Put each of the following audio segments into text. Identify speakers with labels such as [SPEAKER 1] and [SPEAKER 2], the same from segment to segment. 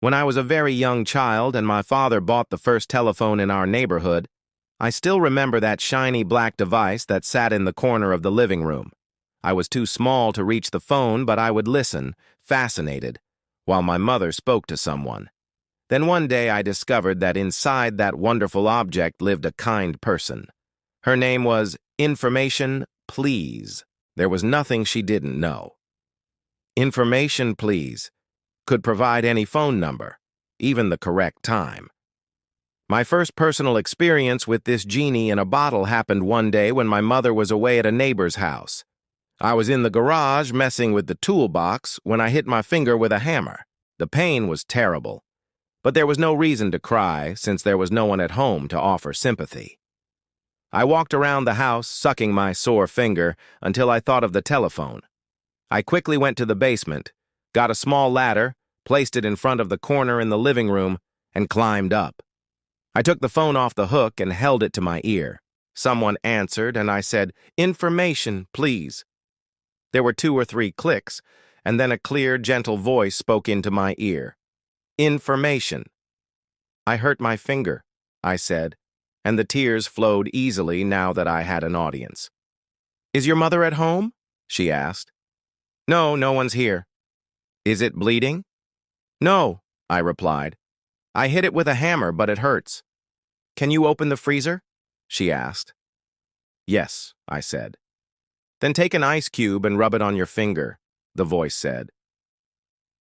[SPEAKER 1] When I was a very young child and my father bought the first telephone in our neighborhood, I still remember that shiny black device that sat in the corner of the living room. I was too small to reach the phone, but I would listen, fascinated, while my mother spoke to someone. Then one day I discovered that inside that wonderful object lived a kind person. Her name was Information Please. There was nothing she didn't know. Information Please could provide any phone number, even the correct time. My first personal experience with this genie in a bottle happened one day when my mother was away at a neighbor's house. I was in the garage messing with the toolbox when I hit my finger with a hammer. The pain was terrible, but there was no reason to cry since there was no one at home to offer sympathy. I walked around the house, sucking my sore finger, until I thought of the telephone. I quickly went to the basement, got a small ladder, placed it in front of the corner in the living room, and climbed up. I took the phone off the hook and held it to my ear. Someone answered, and I said, "Information, please." There were 2 or 3 clicks, and then a clear, gentle voice spoke into my ear. "Information." "I hurt my finger," I said, and the tears flowed easily now that I had an audience. "Is your mother at home?" she asked. "No, no one's here." "Is it bleeding?" "No," I replied. "I hit it with a hammer, but it hurts." "Can you open the freezer?" she asked. "Yes," I said. "Then take an ice cube and rub it on your finger," the voice said.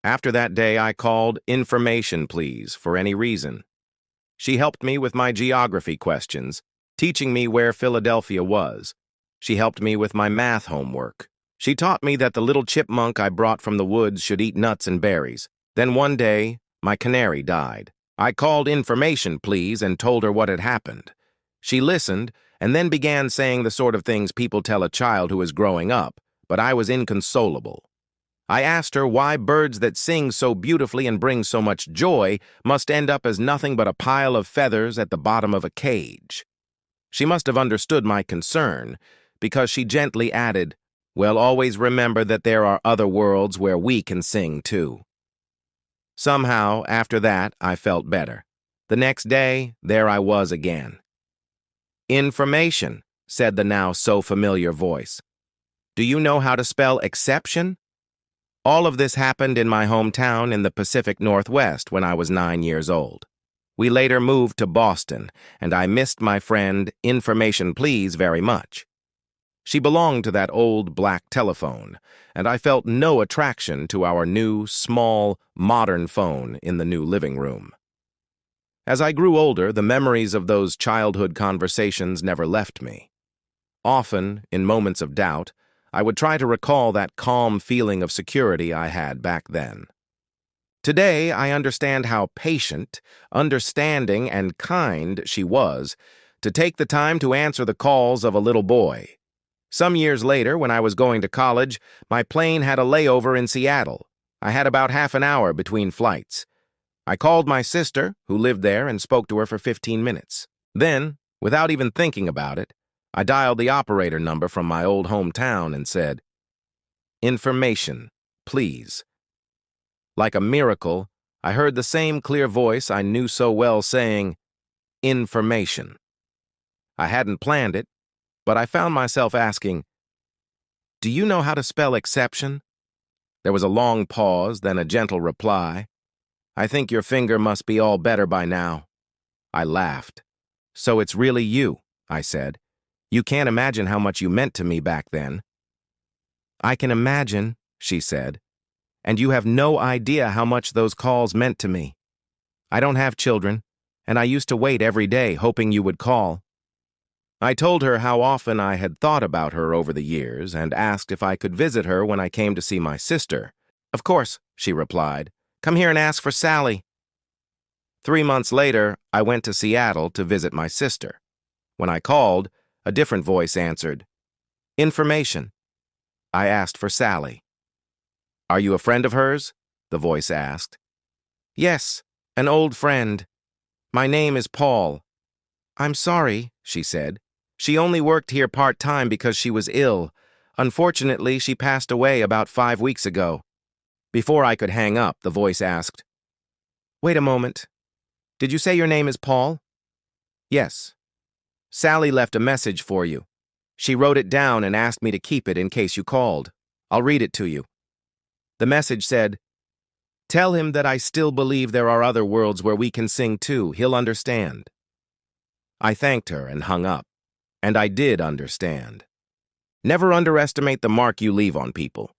[SPEAKER 1] After that day, I called Information Please for any reason. She helped me with my geography questions, teaching me where Philadelphia was. She helped me with my math homework. She taught me that the little chipmunk I brought from the woods should eat nuts and berries. Then one day, my canary died. I called Information Please and told her what had happened. She listened and then began saying the sort of things people tell a child who is growing up, but I was inconsolable. I asked her why birds that sing so beautifully and bring so much joy must end up as nothing but a pile of feathers at the bottom of a cage. She must have understood my concern, because she gently added, "Well, always remember that there are other worlds where we can sing too." Somehow, after that, I felt better. The next day, there I was again. "Information," said the now so familiar voice. "Do you know how to spell exception?" All of this happened in my hometown in the Pacific Northwest when I was 9 years old. We later moved to Boston, and I missed my friend Information Please very much. She belonged to that old black telephone, and I felt no attraction to our new, small, modern phone in the new living room. As I grew older, the memories of those childhood conversations never left me. Often, in moments of doubt, I would try to recall that calm feeling of security I had back then. Today, I understand how patient, understanding, and kind she was to take the time to answer the calls of a little boy. Some years later, when I was going to college, my plane had a layover in Seattle. I had about half an hour between flights. I called my sister, who lived there, and spoke to her for 15 minutes. Then, without even thinking about it, I dialed the operator number from my old hometown and said, "Information, please." Like a miracle, I heard the same clear voice I knew so well saying, "Information." I hadn't planned it, but I found myself asking, "Do you know how to spell exception?" There was a long pause, then a gentle reply. "I think your finger must be all better by now." I laughed. "So it's really you," I said. "You can't imagine how much you meant to me back then." "I can imagine," she said, "and you have no idea how much those calls meant to me. I don't have children, and I used to wait every day hoping you would call." I told her how often I had thought about her over the years and asked if I could visit her when I came to see my sister. "Of course," she replied. "Come here and ask for Sally." 3 months later, I went to Seattle to visit my sister. When I called, a different voice answered, "Information." I asked for Sally. "Are you a friend of hers?" the voice asked. "Yes, an old friend. My name is Paul." "I'm sorry," she said. "She only worked here part-time because she was ill. Unfortunately, she passed away about 5 weeks ago." Before I could hang up, the voice asked, Wait a moment. Did you say your name is Paul? Yes. Sally left a message for you. She wrote it down and asked me to keep it in case you called. I'll read it to you. The message said, "Tell him that I still believe there are other worlds where we can sing too. He'll understand." I thanked her and hung up. And I did understand. Never underestimate the mark you leave on people.